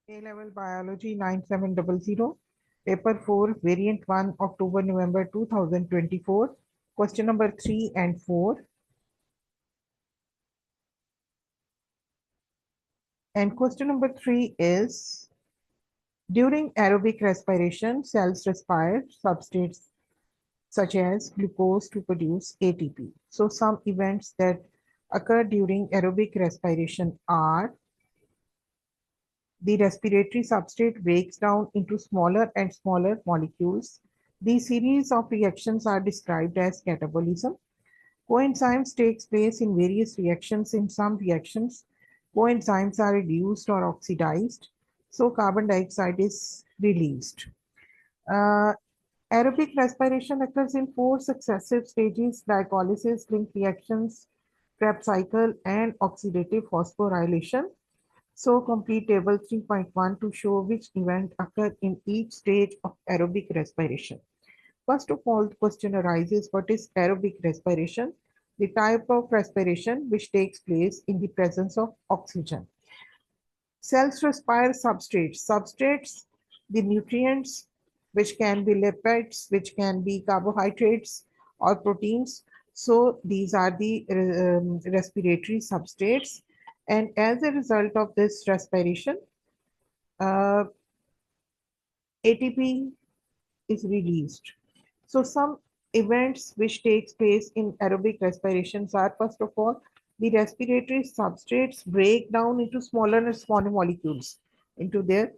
A-Level Biology 9700, Paper 4, Variant 1, October November 2024, question number 3 and 4. And question number 3 is during aerobic respiration, cells respire substrates such as glucose to produce ATP. So, some events that occur during aerobic respiration are the respiratory substrate breaks down into smaller and smaller molecules. These series of reactions are described as catabolism. Coenzymes takes place in various reactions. In some reactions, coenzymes are reduced or oxidized, so carbon dioxide is released. Uh, Aerobic respiration occurs in 4 successive stages: glycolysis, link reactions, Krebs cycle, and oxidative phosphorylation. So complete table 3.1 to show which event occur in each stage of aerobic respiration. First of all, the question arises, what is aerobic respiration? The type of respiration which takes place in the presence of oxygen. Cells respire substrates. Substrates, the nutrients, which can be lipids, which can be carbohydrates or proteins. So these are the respiratory substrates. And as a result of this respiration, uh, ATP is released. So some events which takes place in aerobic respirations are, first of all, the respiratory substrates break down into smaller and smaller molecules into their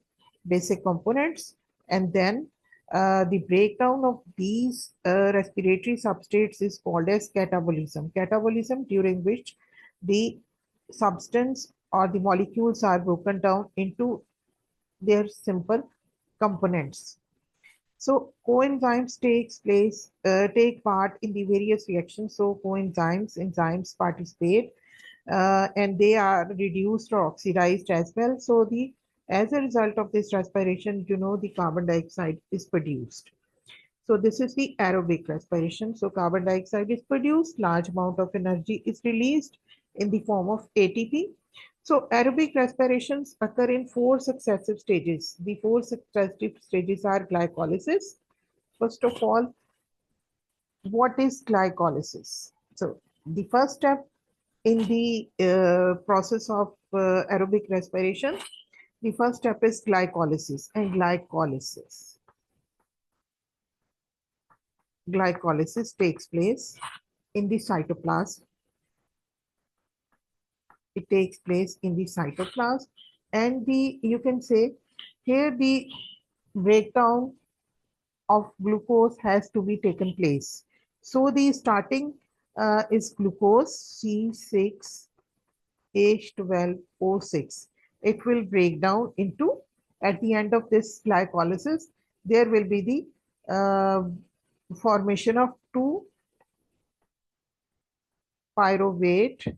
basic components, and then the breakdown of these respiratory substrates is called as catabolism. Catabolism, during which the substance or the molecules are broken down into their simple components. So coenzymes take part in the various reactions. So enzymes participate, and they are reduced or oxidized as well. So as a result of this respiration, the carbon dioxide is produced. So this is the aerobic respiration. So carbon dioxide is produced, large amount of energy is released in the form of ATP. So aerobic respirations occur in 4 successive stages. The 4 successive stages are glycolysis. First of all, what is glycolysis? So the first step in the process of aerobic respiration, the first step is glycolysis. And glycolysis takes place in the cytoplasm. It takes place in the cytoplasm, and you can say here the breakdown of glucose has to be taken place. So the starting is glucose C6H12O6. It will break down into, at the end of this glycolysis, there will be the formation of 2 pyruvate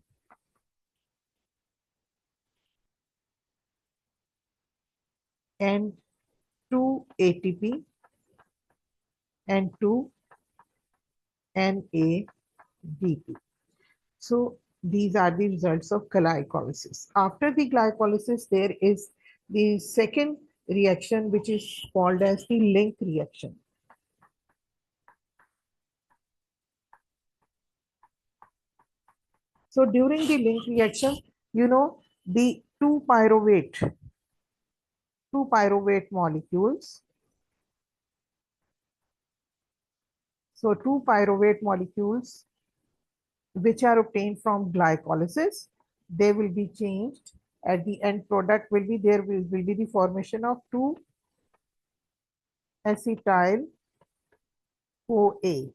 and 2 ATP and 2 NADP. So these are the results of glycolysis. After the glycolysis, there is the second reaction, which is called as the link reaction. So during the link reaction, the two pyruvate molecules. So two pyruvate molecules which are obtained from glycolysis, they will be changed. At the end product will be, there will be the formation of 2 acetyl CoA,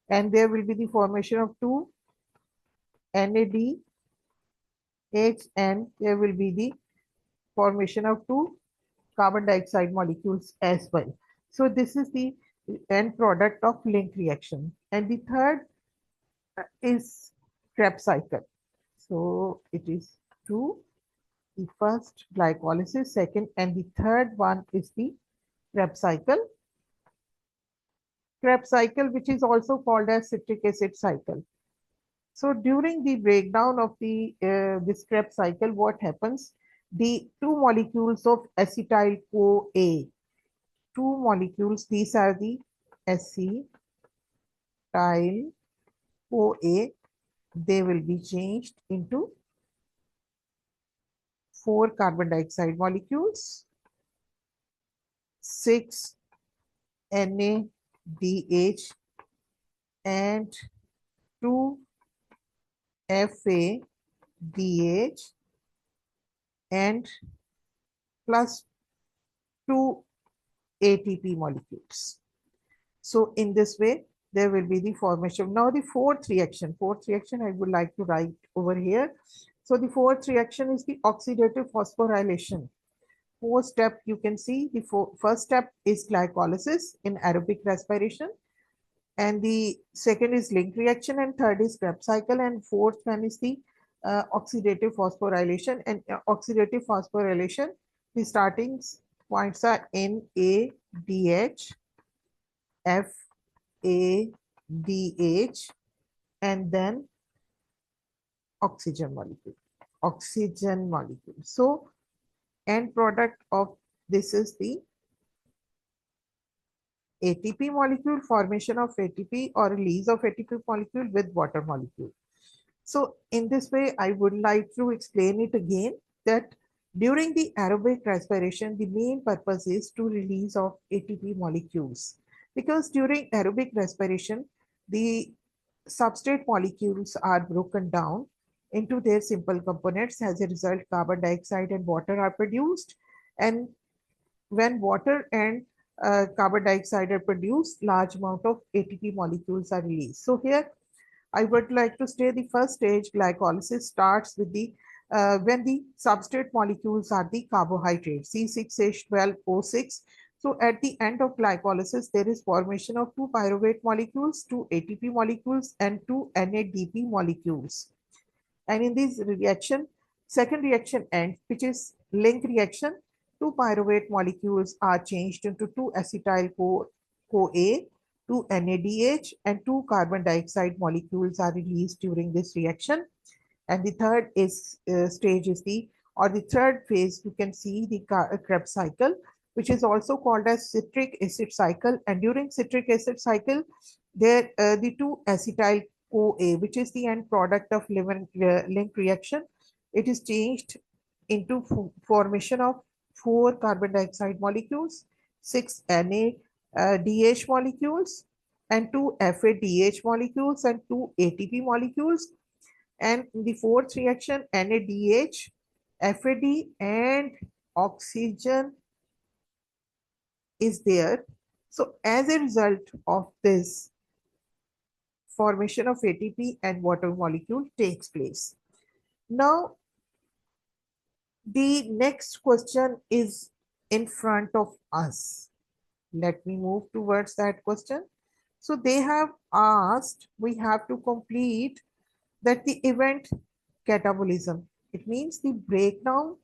and there will be the formation of 2 NADH, and there will be the formation of 2 carbon dioxide molecules as well. So this is the end product of link reaction. And the third is Krebs cycle. So it is 2, the first glycolysis, second, and the third one is the Krebs cycle. Krebs cycle, which is also called as citric acid cycle. So during the breakdown of the this Krebs cycle, what happens? the two molecules of acetyl-CoA. Two molecules, these are the acetyl-CoA. They will be changed into 4 carbon dioxide molecules, 6 NADH and 2 FADH and plus 2 ATP molecules. So in this way, there will be the formation. Now the fourth reaction I would like to write over here. So the fourth reaction is the oxidative phosphorylation. 4 step, you can see the first step is glycolysis in aerobic respiration, and the second is link reaction, and third is Krebs cycle, and fourth one is the oxidative phosphorylation. And oxidative phosphorylation, the starting points are NADH, FADH, and then oxygen molecule. So end product of this is the ATP molecule, formation of ATP or release of ATP molecule with water molecule. So in this way, I would like to explain it again that during the aerobic respiration, the main purpose is to release of ATP molecules, because during aerobic respiration, the substrate molecules are broken down into their simple components. As a result, carbon dioxide and water are produced, and when water and carbon dioxide are produced, large amount of ATP molecules are released. So here I would like to say the first stage glycolysis starts with the when the substrate molecules are the carbohydrates C6H12O6. So at the end of glycolysis, there is formation of 2 pyruvate molecules, 2 ATP molecules, and 2 NADP molecules. And in this reaction, second reaction ends, which is link reaction. 2 pyruvate molecules are changed into 2 acetyl-CoA, 2 NADH, and 2 carbon dioxide molecules are released during this reaction. And the third is stage is the, or the third phase, you can see the Krebs cycle, which is also called as citric acid cycle. And during citric acid cycle, there the 2 acetyl CoA, which is the end product of link reaction, it is changed into formation of 4 carbon dioxide molecules, 6 NADH molecules, and 2 FADH molecules, and 2 ATP molecules. And in the fourth reaction, NADH, FAD, and oxygen is there. So as a result of this, formation of ATP and water molecule takes place. Now, the next question is in front of us. Let me move towards that question. So they have asked, we have to complete that the event catabolism. It means the breakdown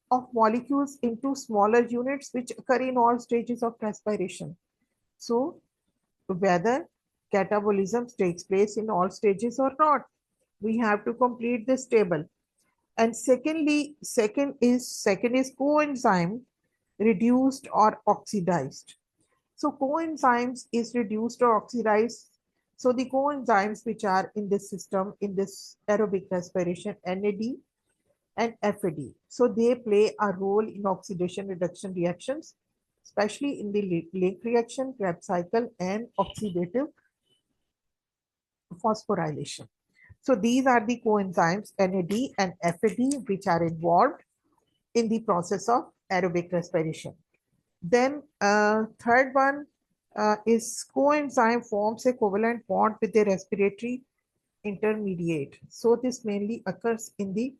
of molecules into smaller units which occur in all stages of respiration. So whether catabolism takes place in all stages or not, we have to complete this table. And second is coenzyme reduced or oxidized. So coenzymes is reduced or oxidized. So the coenzymes which are in this system, in this aerobic respiration, NAD and FAD. So they play a role in oxidation reduction reactions, especially in the link reaction, Krebs cycle, and oxidative phosphorylation. So these are the coenzymes NAD and FAD which are involved in the process of aerobic respiration. Then third one is coenzyme forms a covalent bond with the respiratory intermediate. So this mainly occurs in the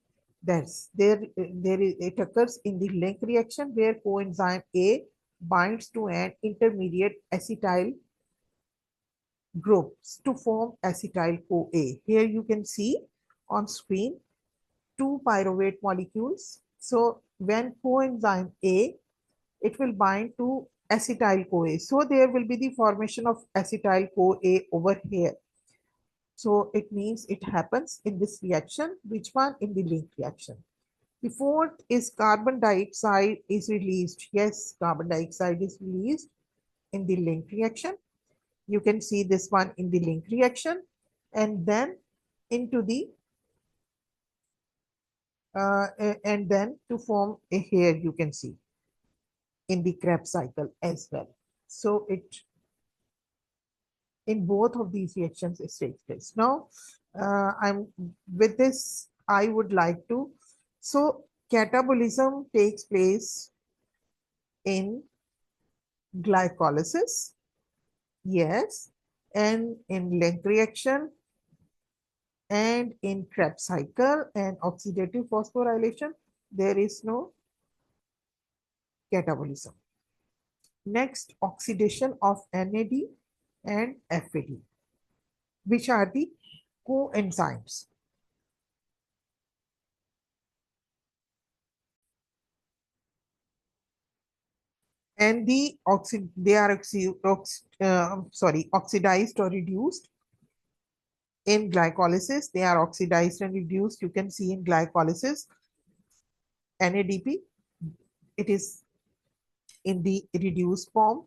it occurs in the link reaction where coenzyme A binds to an intermediate acetyl groups to form acetyl-CoA. Here you can see on screen 2 pyruvate molecules. So when coenzyme A, it will bind to acetyl-CoA. So there will be the formation of acetyl-CoA over here. So it means it happens in this reaction. Which one? In the link reaction. The fourth is carbon dioxide is released. Yes, carbon dioxide is released in the link reaction. You can see this one in the link reaction, and then into the and then to form a hair, you can see in the Krebs cycle as well. So it in both of these reactions it takes place. Now, I'm with this, I would like to, so catabolism takes place in glycolysis, yes, and in link reaction and in Krebs cycle and oxidative phosphorylation, there is no catabolism. Next, oxidation of NAD and FAD, which are the coenzymes. And they are oxidized or reduced in glycolysis. They are oxidized and reduced. You can see in glycolysis, NADP, it is in the reduced form,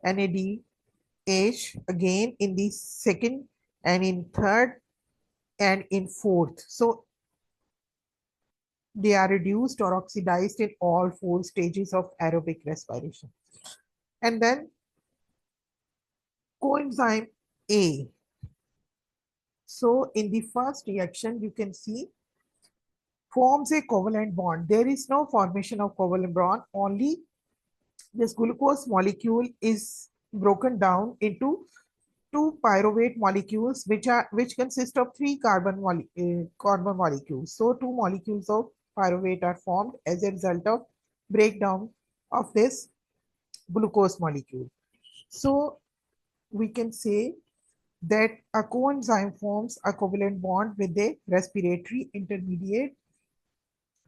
NADH again in the second and in third and in fourth. So they are reduced or oxidized in all four stages of aerobic respiration. And then coenzyme A. So in the first reaction, you can see forms a covalent bond. There is no formation of covalent bond, only this glucose molecule is broken down into two pyruvate molecules which consist of three carbon molecules. So two molecules of pyruvate are formed as a result of breakdown of this glucose molecule. So we can say that a coenzyme forms a covalent bond with a respiratory intermediate.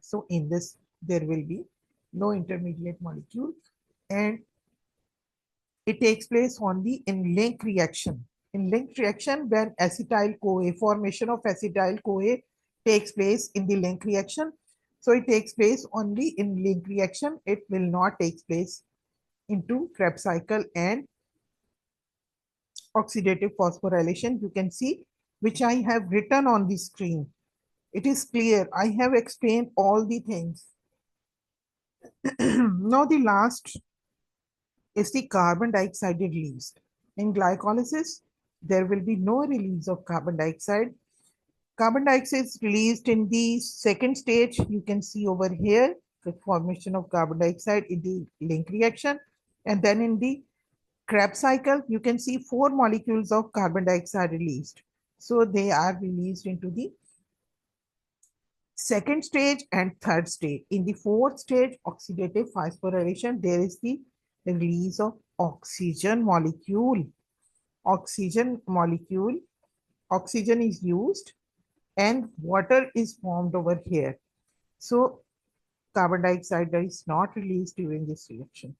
So in this, there will be no intermediate molecule, and it takes place only in link reaction. In link reaction, when acetyl-CoA, formation of acetyl-CoA takes place in the link reaction. So it takes place only in link reaction. It will not take place into Krebs cycle and oxidative phosphorylation. You can see, which I have written on the screen. It is clear. I have explained all the things. Now the last is the carbon dioxide released. In glycolysis, there will be no release of carbon dioxide. Carbon dioxide is released in the second stage. You can see over here the formation of carbon dioxide in the link reaction. And then in the Krebs cycle, you can see four molecules of carbon dioxide released. So they are released into the second stage and third stage. In the fourth stage, oxidative phosphorylation, there is the release of oxygen molecule. Oxygen molecule, oxygen is used and water is formed over here. So carbon dioxide is not released during this reaction.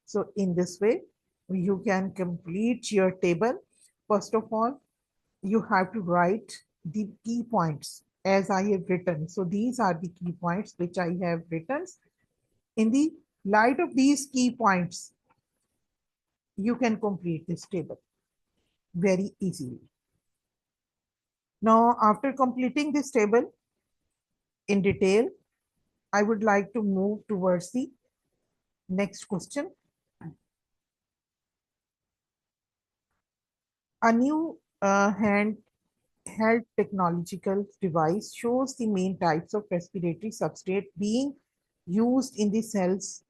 So in this way, you can complete your table. First of all, you have to write the key points as I have written. So these are the key points which I have written. In the light of these key points, you can complete this table very easily. Now, after completing this table in detail, I would like to move towards the next question. A new handheld technological device shows the main types of respiratory substrate being used in the cells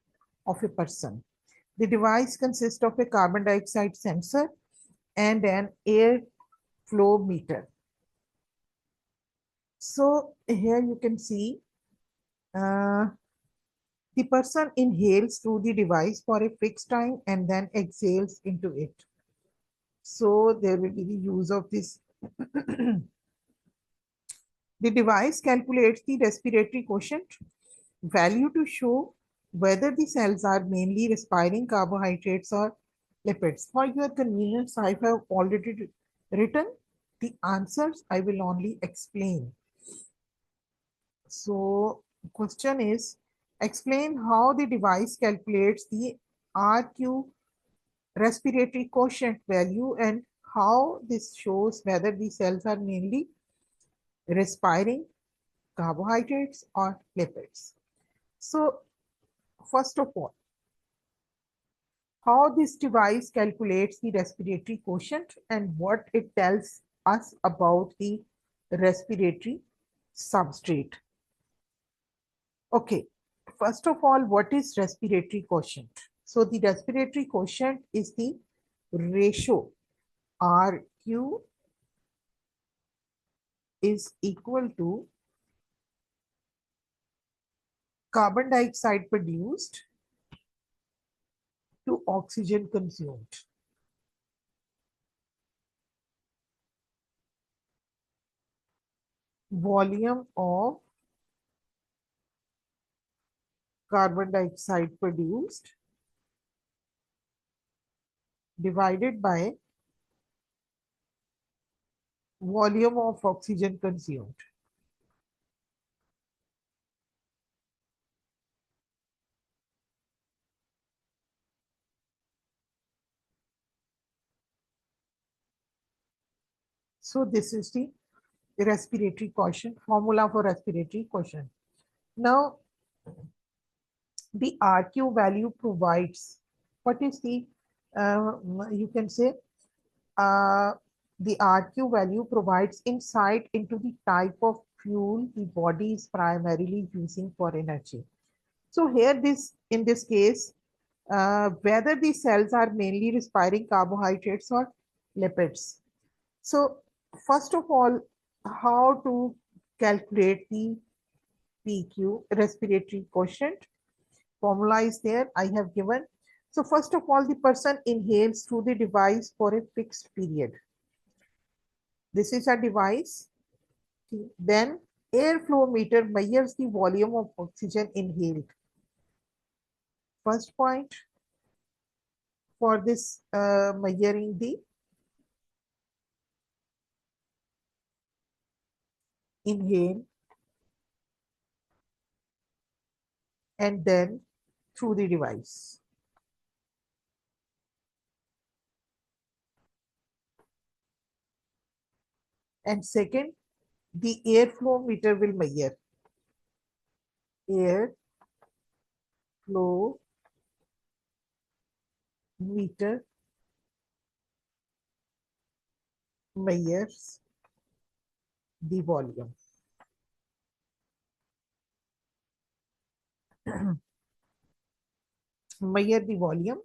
of a person. The device consists of a carbon dioxide sensor and an air flow meter. So here you can see uh, the person inhales through the device for a fixed time and then exhales into it. So there will be the use of this. The device calculates the respiratory quotient value to show whether the cells are mainly respiring carbohydrates or lipids. For your convenience, I have already written the answers. I will only explain. So Question is, explain how the device calculates the RQ respiratory quotient value and how this shows whether the cells are mainly respiring carbohydrates or lipids. So first of all, how this device calculates the respiratory quotient and what it tells us about the respiratory substrate. Okay, first of all, what is respiratory quotient? So the respiratory quotient is the ratio RQ is equal to carbon dioxide produced to oxygen consumed. Volume of carbon dioxide produced divided by volume of oxygen consumed. So this is the respiratory quotient, formula for respiratory quotient. Now, the RQ value provides, what is the, you can say, uh, the RQ value provides insight into the type of fuel the body is primarily using for energy. So here in this case, whether the cells are mainly respiring carbohydrates or lipids. So first of all, how to calculate the PQ respiratory quotient? Formula is there, I have given. So first of all, the person inhales through the device for a fixed period. This is a device. Then airflow meter measures the volume of oxygen inhaled. First point for this measuring the inhale and then through the device. And second, the airflow meter will measure air flow meter measures the volume. Measure the volume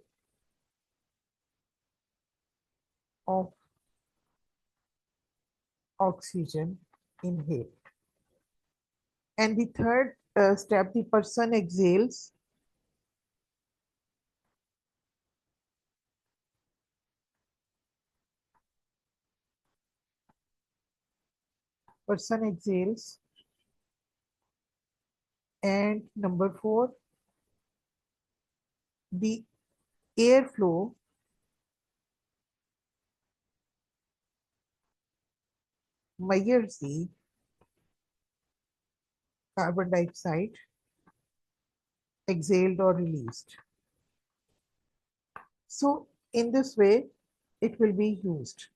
of oxygen inhaled. And the third step, the person exhales. Person exhales. And number 4, the airflow measures the carbon dioxide exhaled or released. So in this way, it will be used.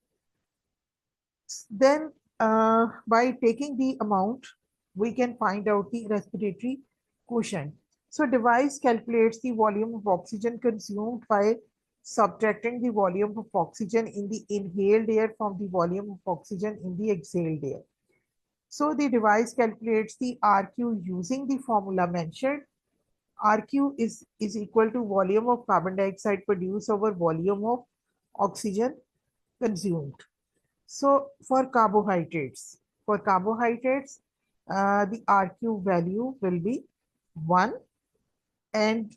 Then by taking the amount, we can find out the respiratory quotient. So device calculates the volume of oxygen consumed by subtracting the volume of oxygen in the inhaled air from the volume of oxygen in the exhaled air. So the device calculates the RQ using the formula mentioned. RQ is equal to volume of carbon dioxide produced over volume of oxygen consumed. So for carbohydrates, the RQ value will be 1, and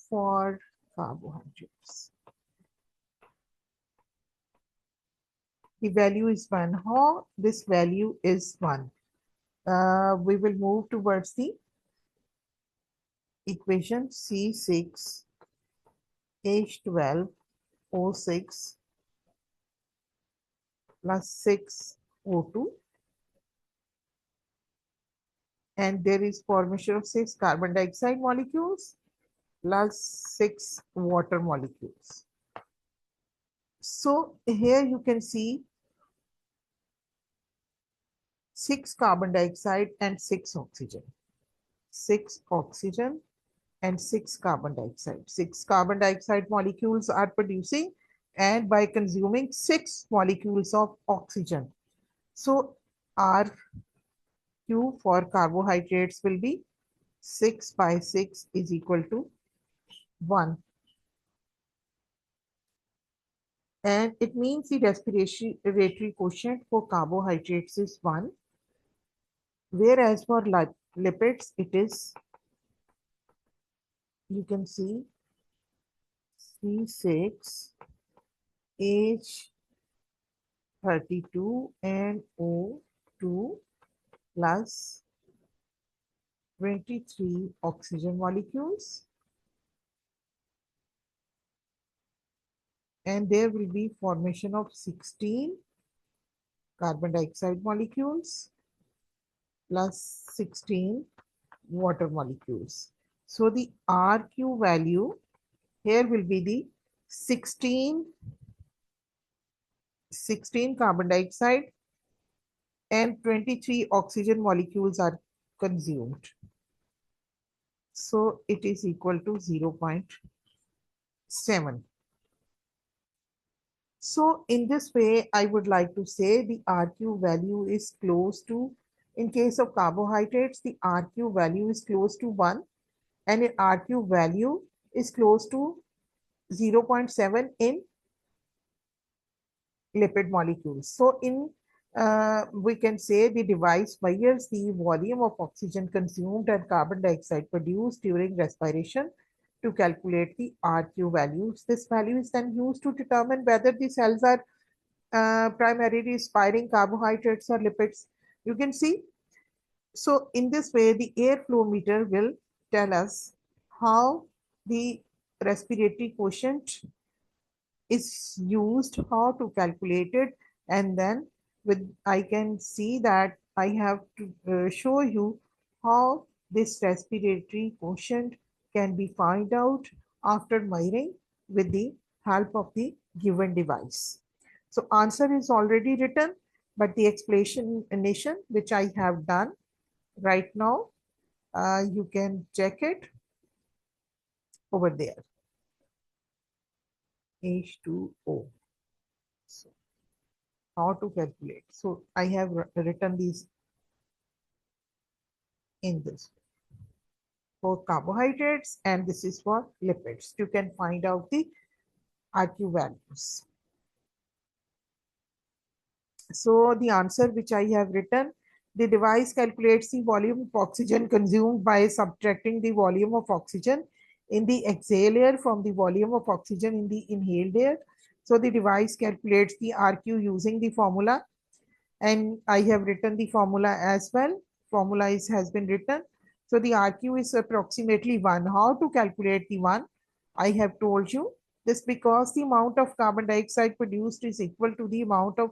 for carbohydrates, the value is 1. How this value is 1? We will move towards the equation C6 H12O6 plus 6O2 and there is formation of 6 carbon dioxide molecules plus 6 water molecules. So here you can see 6 carbon dioxide and 6 oxygen. 6 oxygen and 6 carbon dioxide. 6 carbon dioxide molecules are producing and by consuming 6 molecules of oxygen. So RQ for carbohydrates will be 6 by 6 is equal to 1. And it means the respiratory quotient for carbohydrates is 1, whereas for lipids it is, you can see, C6, H32 and O2 plus 23 oxygen molecules, and there will be formation of 16 carbon dioxide molecules plus 16 water molecules. So the RQ value here will be the 16 carbon dioxide and 23 oxygen molecules are consumed. So it is equal to 0.7. So in this way, I would like to say the RQ value is close to, in case of carbohydrates, the RQ value is close to 1 and an RQ value is close to 0.7 in lipid molecules. So in we can say the device measures the volume of oxygen consumed and carbon dioxide produced during respiration to calculate the RQ values. This value is then used to determine whether the cells are primarily respiring carbohydrates or lipids. You can see. So in this way, the airflow meter will tell us how the respiratory quotient is used, how to calculate it, and then with I can see that I have to show you how this respiratory quotient can be found out after measuring with the help of the given device. So answer is already written, but the explanation which I have done right now, you can check it over there. H2O. So how to calculate. So I have written these in this for carbohydrates and this is for lipids. You can find out the RQ values. So the answer which I have written, the device calculates the volume of oxygen consumed by subtracting the volume of oxygen in the exhale air from the volume of oxygen in the inhaled air. So the device calculates the RQ using the formula, and I have written the formula as well. Formula has been written. So the RQ is approximately 1. How to calculate the 1? I have told you this because the amount of carbon dioxide produced is equal to the amount of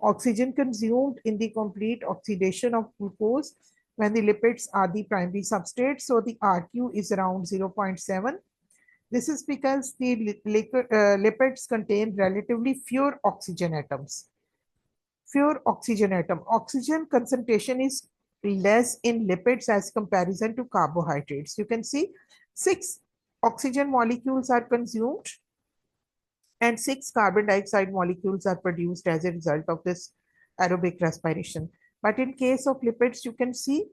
oxygen consumed in the complete oxidation of glucose when the lipids are the primary substrate. So the RQ is around 0.7. This is because the lipids contain relatively fewer oxygen atoms. Fewer oxygen atom. Oxygen concentration is less in lipids as comparison to carbohydrates. You can see 6 oxygen molecules are consumed and 6 carbon dioxide molecules are produced as a result of this aerobic respiration. But in case of lipids, you can see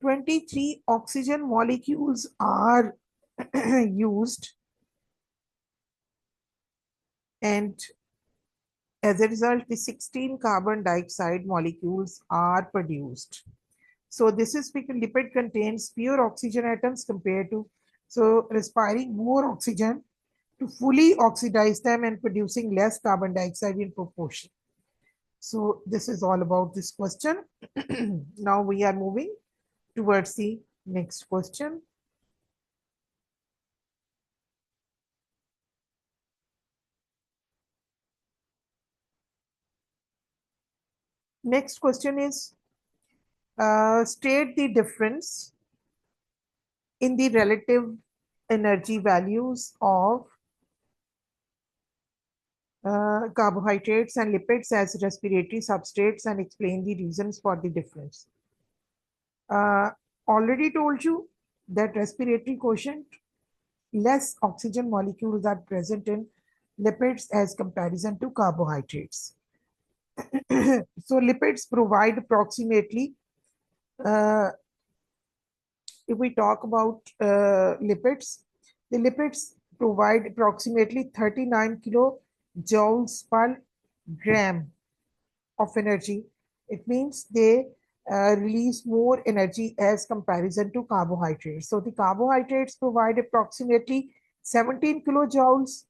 23 oxygen molecules are used, and as a result, the 16 carbon dioxide molecules are produced. So this is because lipid contains fewer oxygen atoms compared to, so respiring more oxygen to fully oxidize them and producing less carbon dioxide in proportion. So this is all about this question. Now we are moving towards the next question. Next question is, State the difference in the relative energy values of carbohydrates and lipids as respiratory substrates and explain the reasons for the difference. Uh, Already told you that respiratory quotient, less oxygen molecules are present in lipids as comparison to carbohydrates. So lipids provide approximately, uh, if we talk about the lipids provide approximately 39 kilojoules per gram of energy. It means they release more energy as comparison to carbohydrates. So the carbohydrates provide approximately 17 kilojoules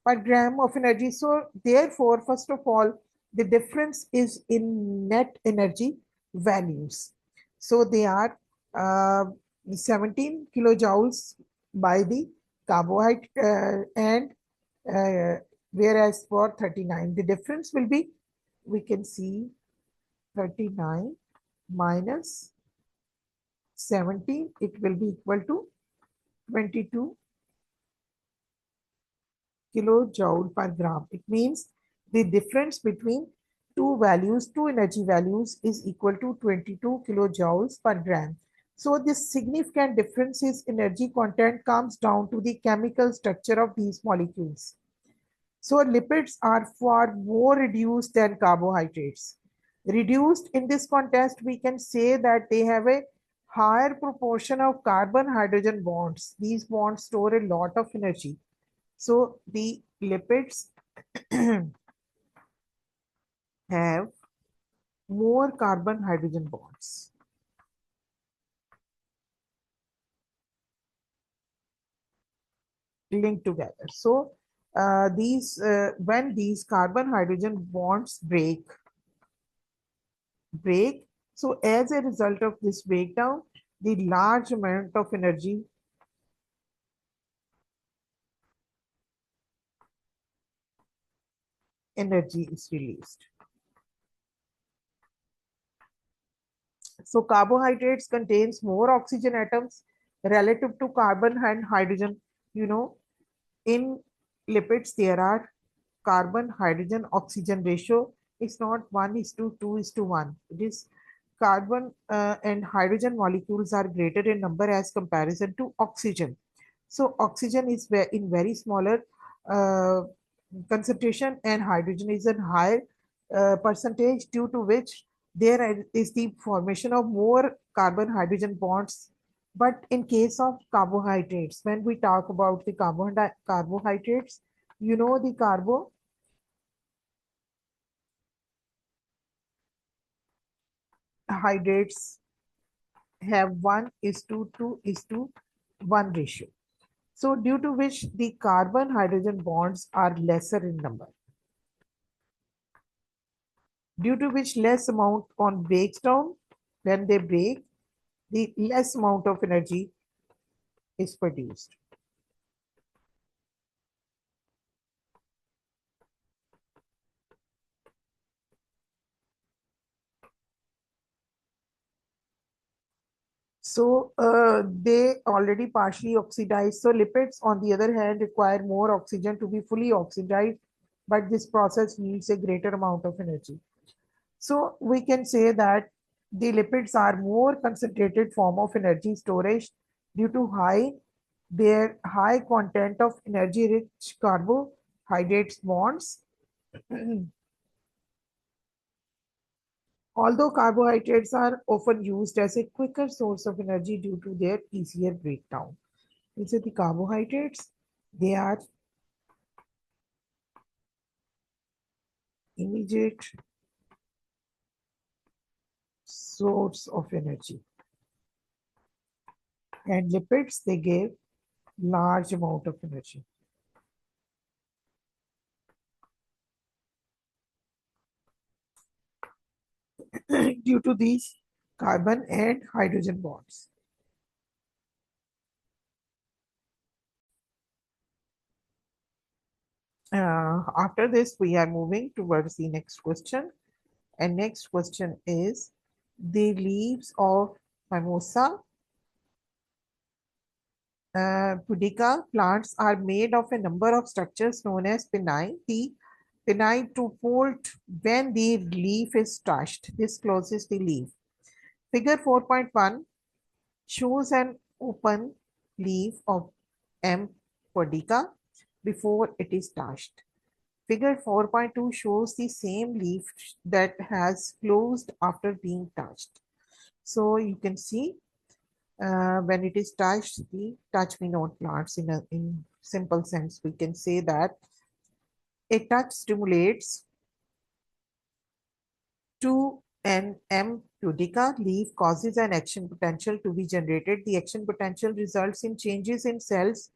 per gram of energy. So therefore, first of all, the difference is in net energy values. So they are uh, 17 kilojoules by the carbohydrate and uh, whereas for 39, the difference will be, we can see 39 minus 17, it will be equal to 22 kilojoule per gram. It means the difference between two energy values is equal to 22 kilojoules per gram. So this significant difference in energy content comes down to the chemical structure of these molecules. So lipids are far more reduced than carbohydrates. Reduced in this context, we can say that they have a higher proportion of carbon-hydrogen bonds. These bonds store a lot of energy. So the lipids have more carbon-hydrogen bonds linked together. So when these carbon-hydrogen bonds break, so as a result of this breakdown, the large amount of energy is released. So carbohydrates contains more oxygen atoms relative to carbon and hydrogen. You know, in lipids, there are carbon, hydrogen, oxygen ratio. It's not 1:2:1. It is carbon and hydrogen molecules are greater in number as comparison to oxygen. So oxygen is in very smaller uh, concentration and hydrogen is in higher percentage, due to which there is the formation of more carbon hydrogen bonds. But in case of carbohydrates, when we talk about the carbohydrates, you know, the carbohydrates have 1:2:1 ratio. So due to which the carbon hydrogen bonds are lesser in number, due to which less amount on breaks down. When they break, the less amount of energy is produced. So they already partially oxidized. So lipids, on the other hand, require more oxygen to be fully oxidized, but this process needs a greater amount of energy. So we can say that the lipids are more concentrated form of energy storage due to their high content of energy-rich carbohydrates bonds. Although carbohydrates are often used as a quicker source of energy due to their easier breakdown. These are the carbohydrates. They are immediate source of energy. And lipids, they give large amount of energy. Due to these carbon and hydrogen bonds. After this, we are moving towards the next question. And next question is, the leaves of Mimosa pudica plants are made of a number of structures known as pinnae. The pinnae to fold when the leaf is touched. This closes the leaf. Figure 4.1 shows an open leaf of M. pudica before it is touched. Figure 4.2 shows the same leaf that has closed after being touched. So you can see when it is touched, the touch me not plants in simple sense. We can say that a touch stimulates to an M. pudica leaf causes an action potential to be generated. The action potential results in changes in cells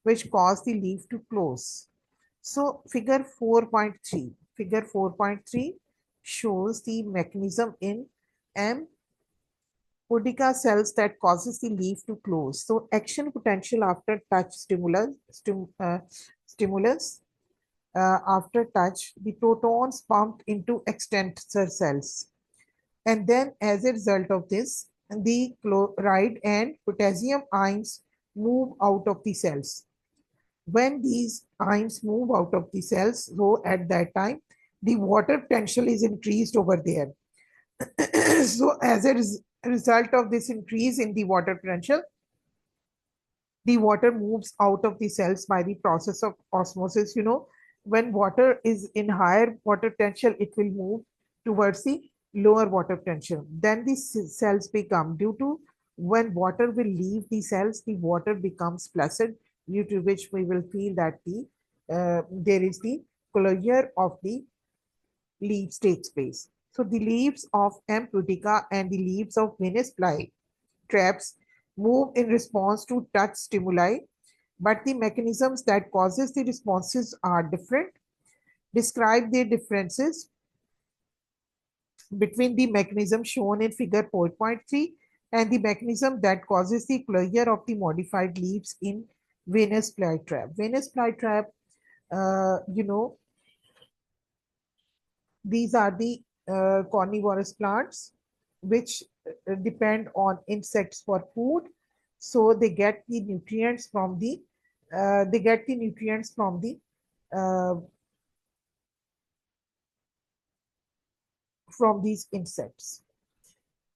which cause the leaf to close. So figure 4.3. Figure 4.3 shows the mechanism in M. pudica cells that causes the leaf to close. So action potential after touch stimulus after touch, the protons pumped into extensor cells. And then as a result of this, the chloride and potassium ions move out of the cells. When these ions move out of the cells, so at that time, the water potential is increased over there. So as a result of this increase in the water potential, the water moves out of the cells by the process of osmosis. You know, when water is in higher water potential, it will move towards the lower water potential. Then the cells become, due to when water will leave the cells, the water becomes placid, due to which we will feel that there is the closure of the leaves takes place. So the leaves of M. pudica and the leaves of Venus fly traps move in response to touch stimuli, but the mechanisms that causes the responses are different. Describe the differences between the mechanism shown in figure 4.3 and the mechanism that causes the closure of the modified leaves in Venus flytrap. Venus flytrap, you know, these are the carnivorous plants which depend on insects for food. So they get the nutrients from the uh, from these insects.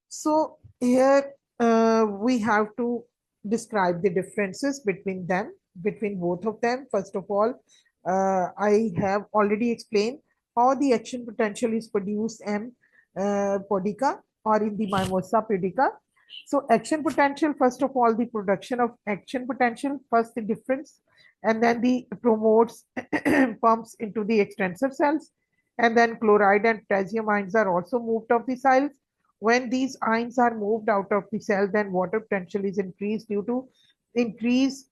So here we have to describe the differences between them, between both of them. First of all, I have already explained how the action potential is produced in pudica or in the Mimosa pudica. So action potential, first of all, the production of action potential, first the difference, and then the promotes pumps into the extensor cells, and then chloride and potassium ions are also moved off the cells. When these ions are moved out of the cell, then water potential is increased due to increase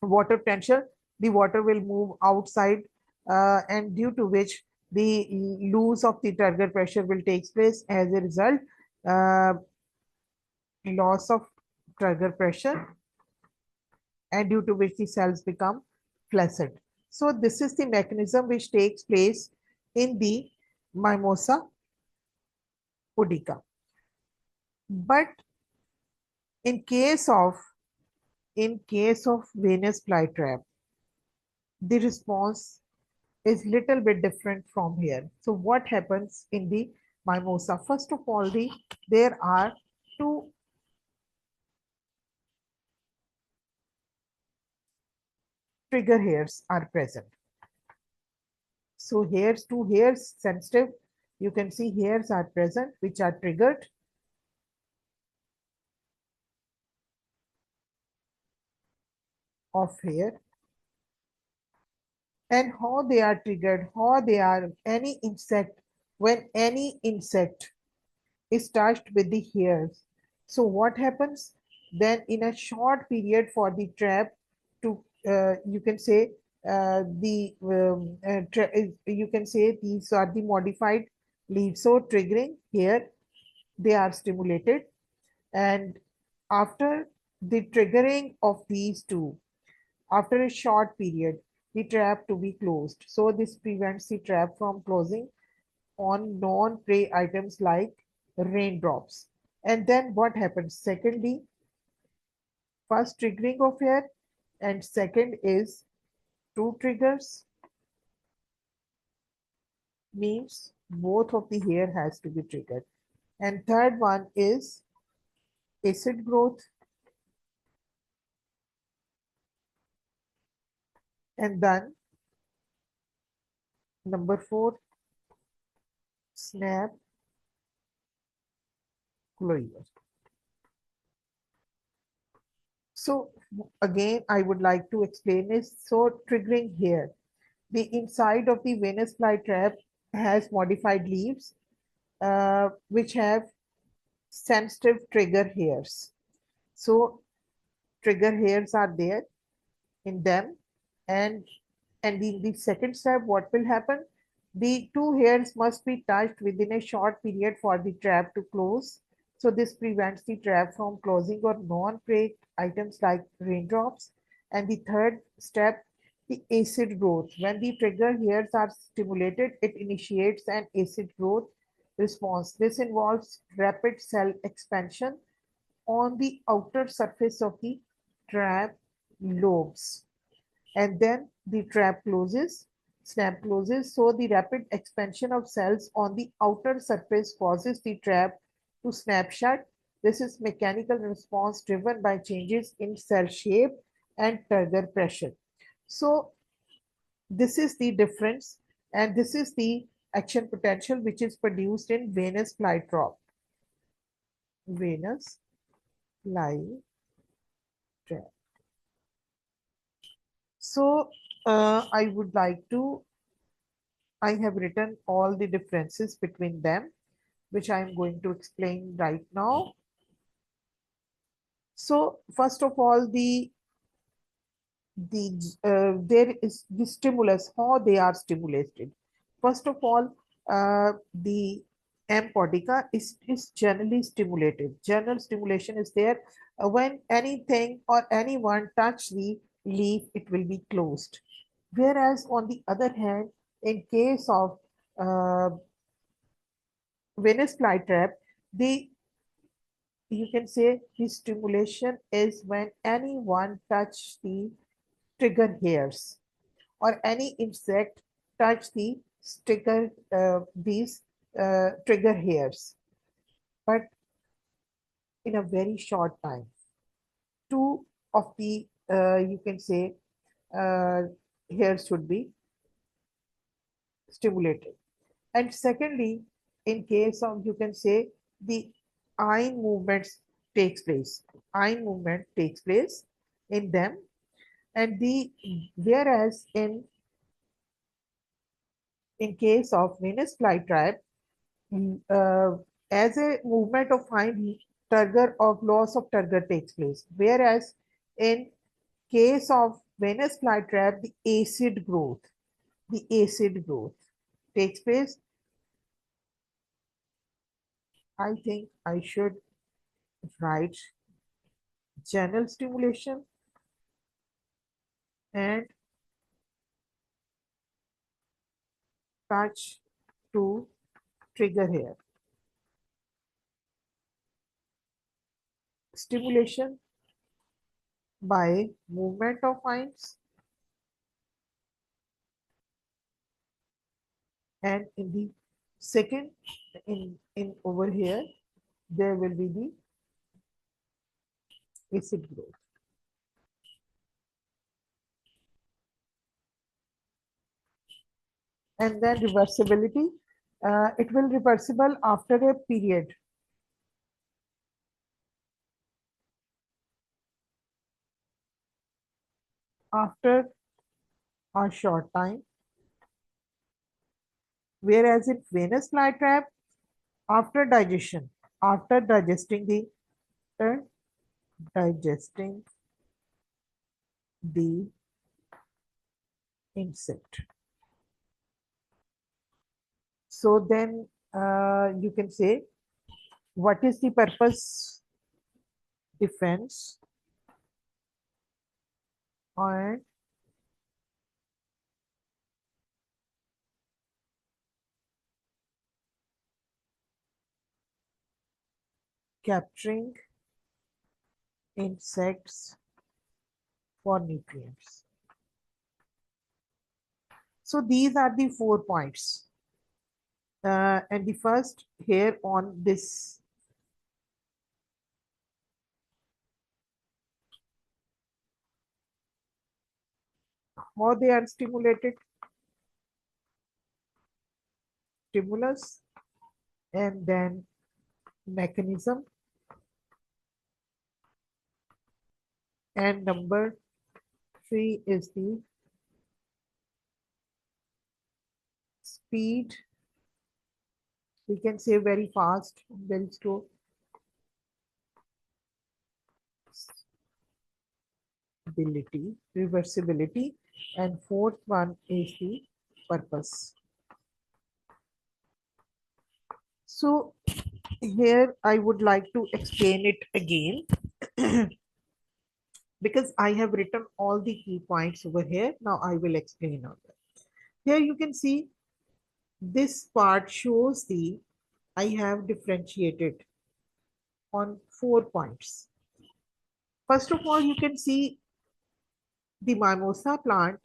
water potential. The water will move outside, and due to which the loss of the turgor pressure will take place. As a result, uh, loss of turgor pressure, and due to which the cells become flaccid. So this is the mechanism which takes place in the Mimosa pudica. But in case of Venus flytrap, the response is little bit different from here. So what happens in the Mimosa? First of all, there are two trigger hairs are present. So hairs, two hairs sensitive, you can see hairs are present which are triggered. Of hair, and how they are triggered, how they are any insect, when any insect is touched with the hairs. So what happens then in a short period for the trap to, you can say, you can say these are the modified leaves. So triggering here, they are stimulated, and after the triggering of these two, after a short period, the trap to be closed. So this prevents the trap from closing on non-prey items like raindrops. And then what happens? Secondly, first triggering of hair, and second is two triggers, means both of the hair has to be triggered. And third one is acid growth. And then number 4, snap closure. So again, I would like to explain this. So triggering here, the inside of the Venus flytrap has modified leaves, which have sensitive trigger hairs. So trigger hairs are there in them, and in the second step, what will happen? The two hairs must be touched within a short period for the trap to close. So this prevents the trap from closing or non-prey items like raindrops. And the third step, the acid growth. When the trigger hairs are stimulated, it initiates an acid growth response. This involves rapid cell expansion on the outer surface of the trap lobes, and then the trap closes, snap closes. So the rapid expansion of cells on the outer surface causes the trap to snap shut. This is mechanical response driven by changes in cell shape and trigger pressure. So this is the difference, and this is the action potential which is produced in venous flytrap. Venous flytrap. So I would like to, I have written all the differences between them, which I am going to explain right now. So first of all, there is the stimulus, how they are stimulated. First of all, the M. podica is generally stimulated. General stimulation is there. When anything or anyone touch the leaf, it will be closed. Whereas on the other hand, in case of Venus flytrap, the you can say the stimulation is when anyone touch the trigger hairs or any insect touch the trigger these trigger hairs, but in a very short time. Two of the you can say uh, hairs should be stimulated. And secondly, in case of you can say the eye movements takes place. Eye movement takes place in them, and the whereas in case of Venus flytrap, as a movement of hind turgor of loss of turgor takes place. Whereas in case of Venus flytrap, the acid growth takes place. I think I should write general stimulation and touch to trigger here. Stimulation by movement of hinds, and in the second, in over here, there will be the acid growth. And then reversibility. It will reversible after a period. After a short time. Whereas in Venus flytrap, after digestion, after uh, digesting the insect. So then you can say, what is the purpose? Defense and capturing insects for nutrients. So these are the 4 points. And the first here on this how they are stimulated, stimulus, and then mechanism, and number 3 is the speed. We can say very fast, very slow. Reversibility, and fourth one is the purpose. So here I would like to explain it again because I have written all the key points over here. Now I will explain on that. Here you can see this part shows the I have differentiated on 4 points. First of all, you can see the mimosa plant,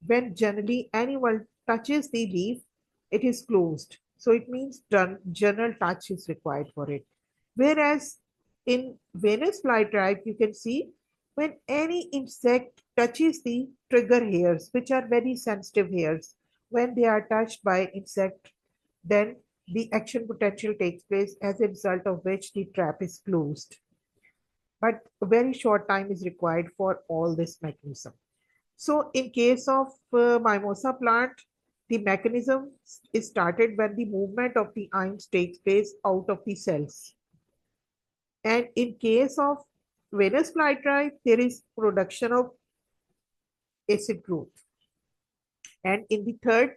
when generally anyone touches the leaf, it is closed. So it means general touch is required for it. Whereas in Venus flytrap, you can see when any insect touches the trigger hairs, which are very sensitive hairs, when they are touched by insect, then the action potential takes place, as a result of which the trap is closed. But a very short time is required for all this mechanism. So in case of mimosa plant, the mechanism is started when the movement of the ions takes place out of the cells. And in case of Venus flytrap, there is production of acid growth. And in the third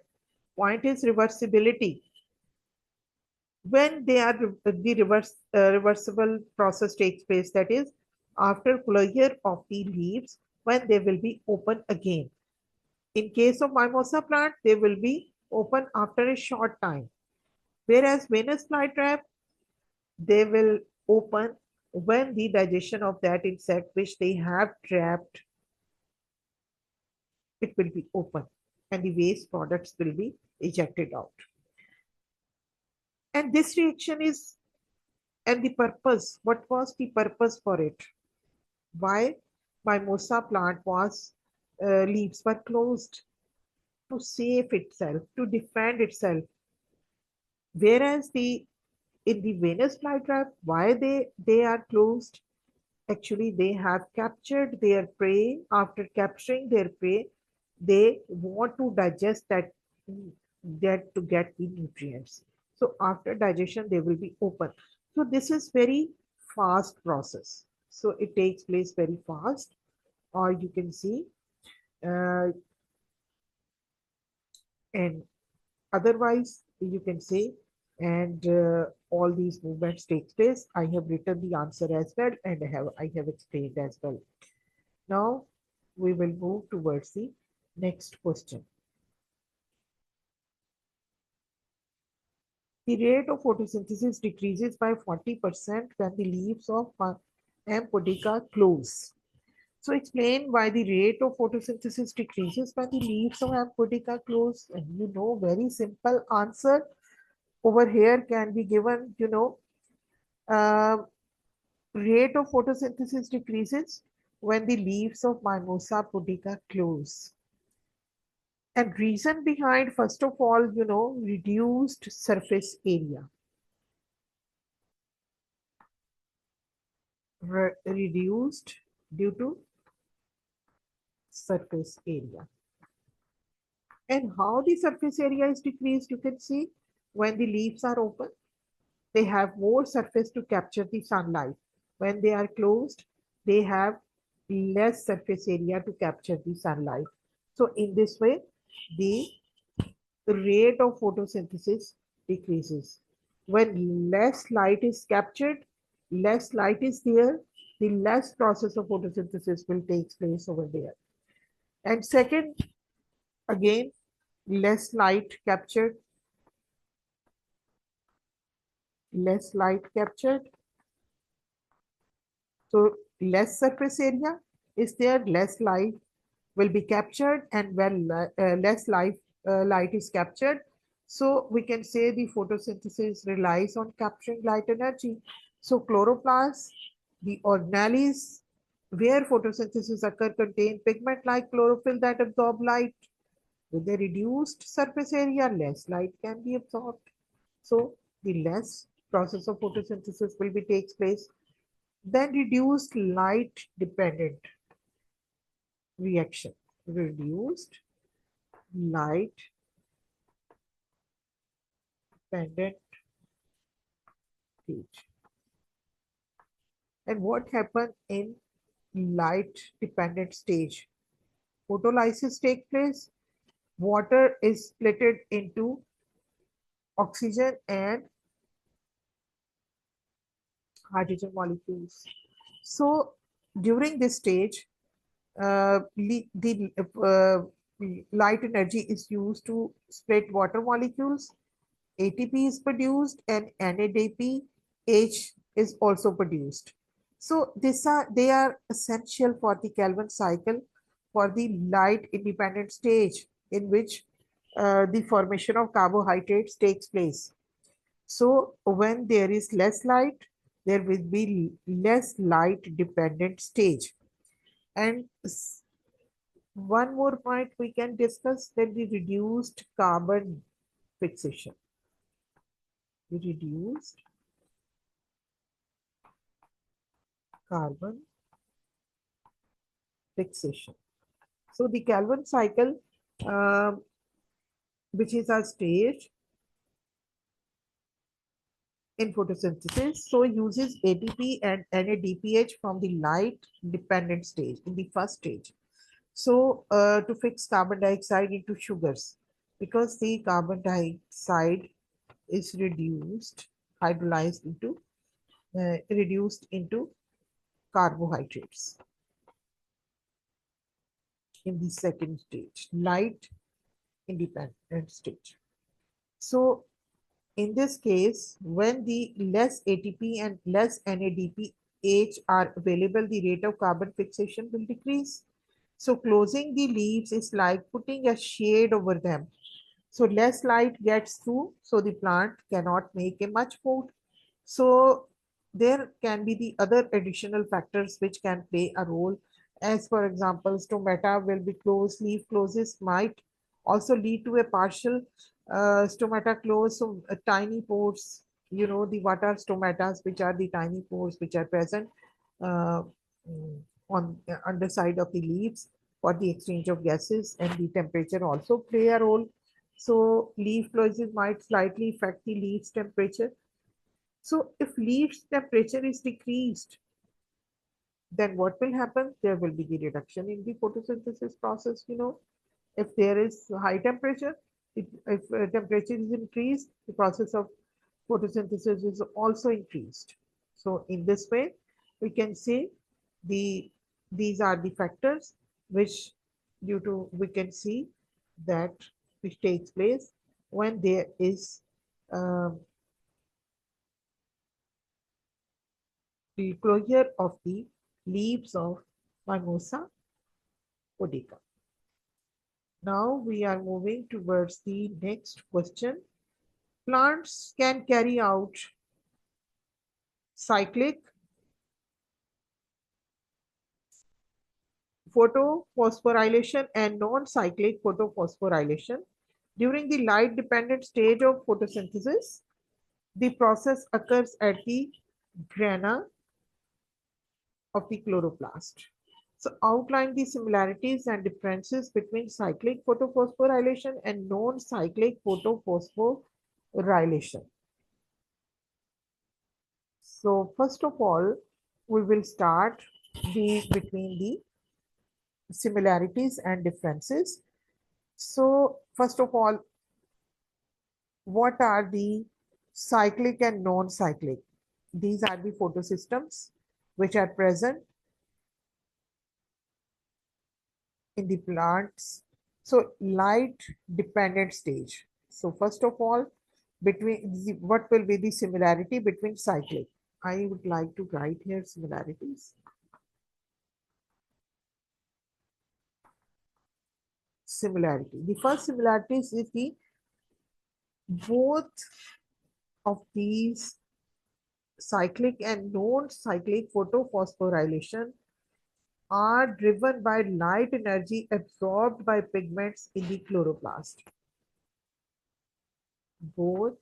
point is reversibility. When they are the reversible process takes place, that is after closure of the leaves, when they will be open again. In case of mimosa plant, they will be open after a short time. Whereas Venus flytrap, they will open when the digestion of that insect which they have trapped, it will be open and the waste products will be ejected out. And this reaction is, and the purpose, what was the purpose for it? Why mimosa plant was, leaves were closed? To save itself, to defend itself. Whereas in the Venus flytrap, why they are closed? Actually, they have captured their prey. After capturing their prey, they want to digest that to get the nutrients. So after digestion, they will be open. So this is very fast process. So it takes place very fast, or you can see, uh, and otherwise you can say, and all these movements take place. I have written the answer as well, and I have explained as well. Now we will move towards the next question. The rate of photosynthesis decreases by 40% when the leaves of M. pudica close. So explain why the rate of photosynthesis decreases when the leaves of M. pudica close. And you know, very simple answer over here can be given, uh, rate of photosynthesis decreases when the leaves of Mimosa pudica close. And reason behind, first of all, reduced surface area. Reduced due to surface area. And how the surface area is decreased, you can see when the leaves are open, they have more surface to capture the sunlight. When they are closed, they have less surface area to capture the sunlight. So in this way, the rate of photosynthesis decreases. When less light is captured, less light is there, the less process of photosynthesis will take place over there. And second, again, less light captured, So less surface area is there, less light will be captured, and when less light is captured, so we can say the photosynthesis relies on capturing light energy. So chloroplasts, the organelles where photosynthesis occur contain pigment like chlorophyll that absorb light. With a reduced surface area, less light can be absorbed. So the less process of photosynthesis will be takes place. Then reduced light dependent reaction. Reduced light dependent stage. And what happened in light dependent stage? Photolysis take place. Water is splitted into oxygen and hydrogen molecules. So during this stage, the light energy is used to split water molecules. ATP is produced and NADPH is also produced. So they are essential for the Calvin cycle for the light independent stage in which the formation of carbohydrates takes place. So when there is less light, there will be less light dependent stage. And one more point we can discuss, that the reduced carbon fixation. The reduced carbon fixation. So the Calvin cycle, which is a stage in photosynthesis, so uses ATP and NADPH from the light dependent stage in the first stage. So to fix carbon dioxide into sugars, because the carbon dioxide is hydrolyzed into, reduced into carbohydrates in the second stage, light independent stage. So in this case, when the less ATP and less NADPH are available, the rate of carbon fixation will decrease. So closing the leaves is like putting a shade over them. So less light gets through, so the plant cannot make a much food. So there can be the other additional factors which can play a role. As for example, stomata will be closed, leaf closes might also lead to a partial stomata close. So tiny pores, the what are stomatas, which are the tiny pores which are present uh, on the underside of the leaves for the exchange of gases, and the temperature also play a role. So leaf closes might slightly affect the leaves temperature. So if leaves temperature is decreased, then what will happen? There will be the reduction in the photosynthesis process. If there is high temperature, if temperature is increased, the process of photosynthesis is also increased. So in this way, we can say these are the factors which due to we can see that which takes place when there is um, the closure of the leaves of Mimosa pudica. Now we are moving towards the next question. Plants can carry out cyclic photophosphorylation and non-cyclic photophosphorylation. During the light-dependent stage of photosynthesis, the process occurs at the grana of the chloroplast. So outline the similarities and differences between cyclic photophosphorylation and non-cyclic photophosphorylation. So first of all, we will start between the similarities and differences. So first of all, what are the cyclic and non-cyclic? These are the photosystems which are present in the plants. So light dependent stage. So first of all, what will be the similarity between cyclic? I would like to write here similarities. Similarity. The first similarities is the both of these cyclic and non-cyclic photophosphorylation are driven by light energy absorbed by pigments in the chloroplast. Both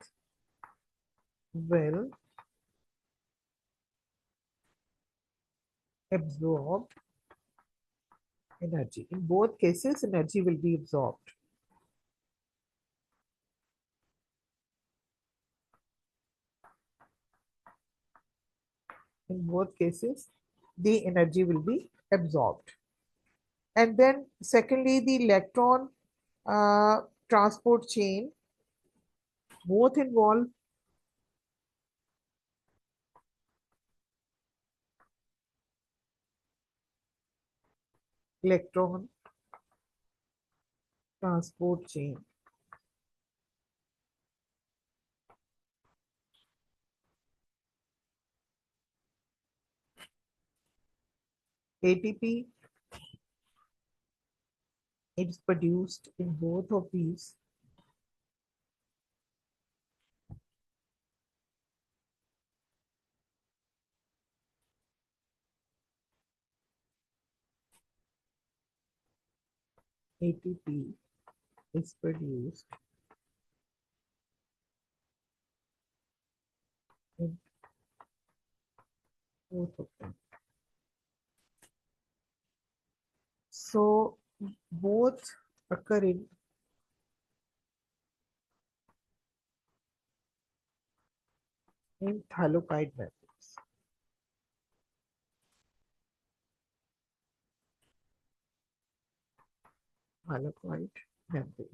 will absorb energy. In both cases, energy will be absorbed. In both cases, the energy will be absorbed. And then secondly, the electron uh, transport chain both involve electron transport chain. ATP is produced in both of these. ATP is produced in both of them. So both occur in thylakoid membranes. Thylakoid membrane.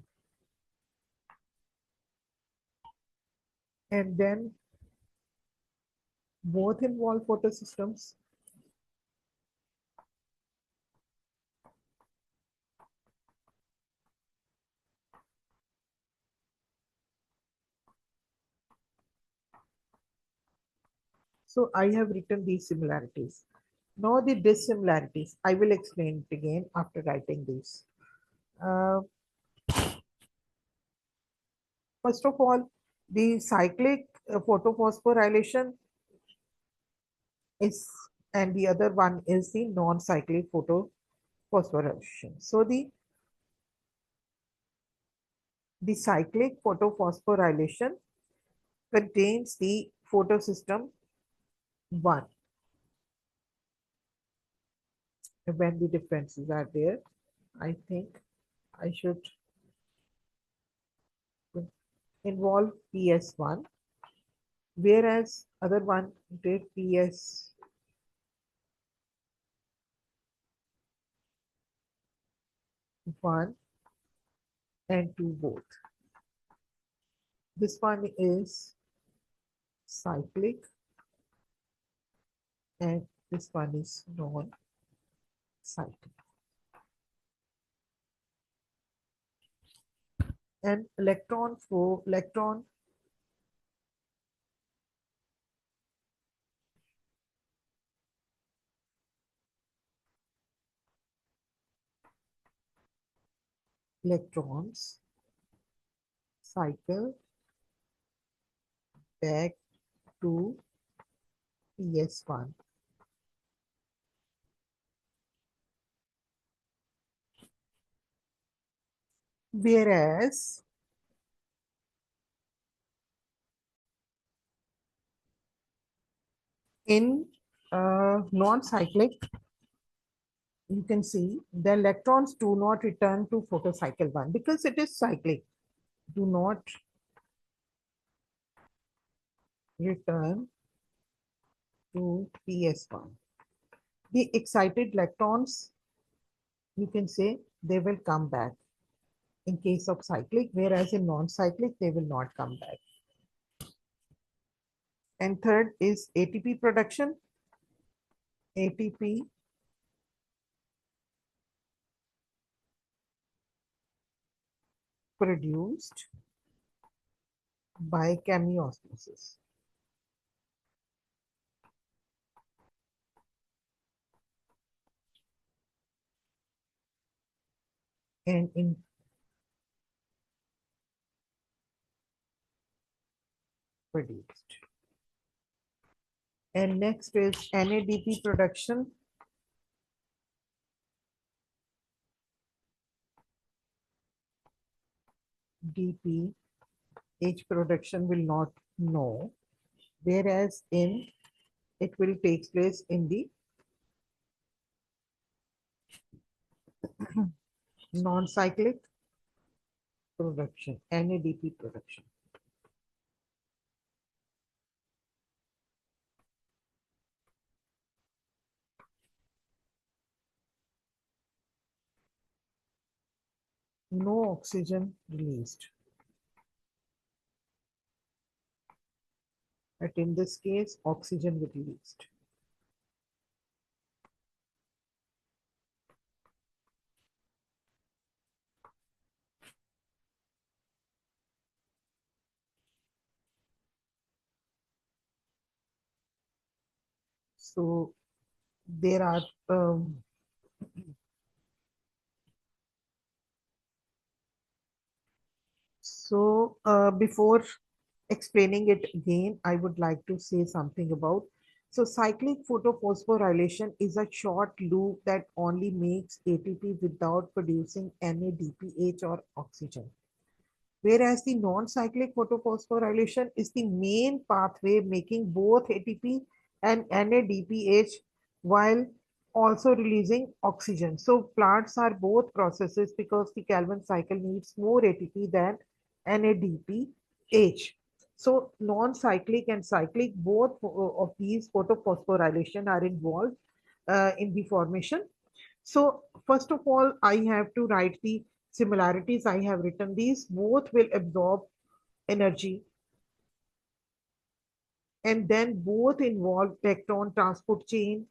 And then both involve photosystems. So I have written these similarities. Now the dissimilarities. I will explain it again after writing these. Uh, First of all, the cyclic photophosphorylation is, and the other one is the non-cyclic photophosphorylation. So the cyclic photophosphorylation contains the photosystem 1. When the differences are there, I think I should involve PS1, whereas other one did PS1 and 2 both. This one is cyclic and this one is non-cyclic. And electron flow, electrons cycle back to PS1. Whereas in non-cyclic, you can see the electrons do not return to photocycle 1 because it is cyclic. Do not return to PS1. The excited electrons, you can say they will come back in case of cyclic, whereas in non-cyclic, they will not come back. And third is ATP production. ATP produced by chemiosmosis. and in produced. And next is NADP production. DPH production will not know, whereas in it will take place in the non-cyclic production, NADP production. No oxygen released. But in this case, oxygen will released. So there are before explaining it again, I would like to say something about. So cyclic photophosphorylation is a short loop that only makes ATP without producing NADPH or oxygen. Whereas the non-cyclic photophosphorylation is the main pathway making both ATP and NADPH while also releasing oxygen. So plants are both processes because the Calvin cycle needs more ATP than NADPH. So non-cyclic and cyclic, both of these photophosphorylation are involved in the formation. So first of all, I have to write the similarities. I have written these. Both will absorb energy, and then both involve electron transport chain.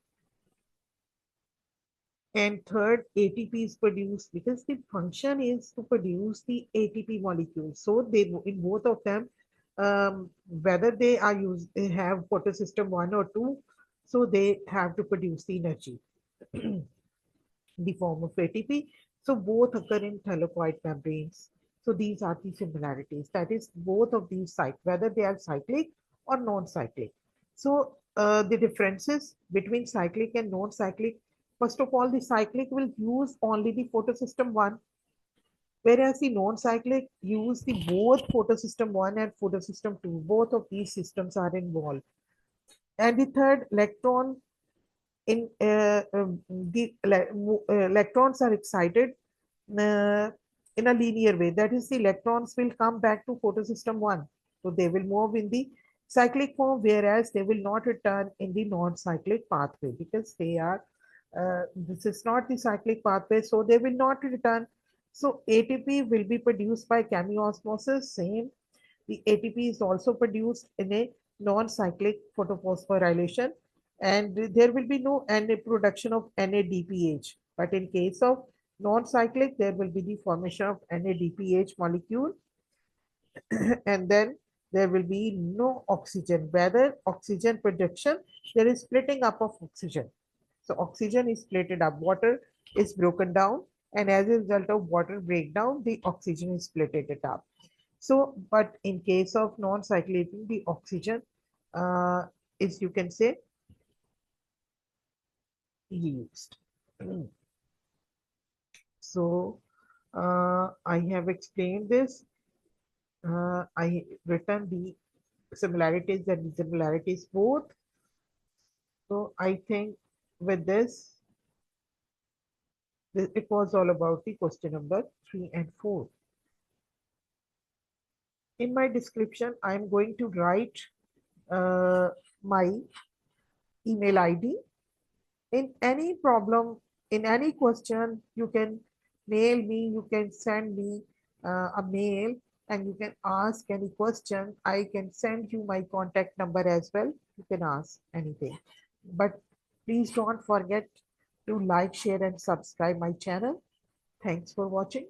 And third, ATP is produced because the function is to produce the ATP molecule. So they in both of them, whether they are used, they have photosystem 1 or 2, so they have to produce the energy. The form of ATP. So both occur in thylakoid membranes. So these are the similarities. That is, both of these whether they are cyclic or non-cyclic. So the differences between cyclic and non-cyclic. First of all, the cyclic will use only the photosystem 1, whereas the non-cyclic use the both photosystem 1 and photosystem 2. Both of these systems are involved. And the third, electron in the electrons are excited uh, in a linear way. That is, the electrons will come back to photosystem 1. So they will move in the cyclic form, whereas they will not return in the non-cyclic pathway because they are, this is not the cyclic pathway, so they will not return. So ATP will be produced by chemiosmosis, same. The ATP is also produced in a non-cyclic photophosphorylation, and there will be no production of NADPH. But in case of non-cyclic, there will be the formation of NADPH molecule, and then there will be no oxygen. Whether oxygen production, there is splitting up of oxygen. So oxygen is splitted up, water is broken down, and as a result of water breakdown, the oxygen is splitted it up. So, but in case of non-cyclating, the oxygen is, you can say, used. So, I have explained this. I written the similarities and dissimilarities both. So, I think with this, it was all about the question number 3 and 4. In my description, I am going to write my email ID. In any problem, in any question, you can mail me, you can send me a mail, and you can ask any question. I can send you my contact number as well. You can ask anything. But please don't forget to like, share, and subscribe my channel. Thanks for watching.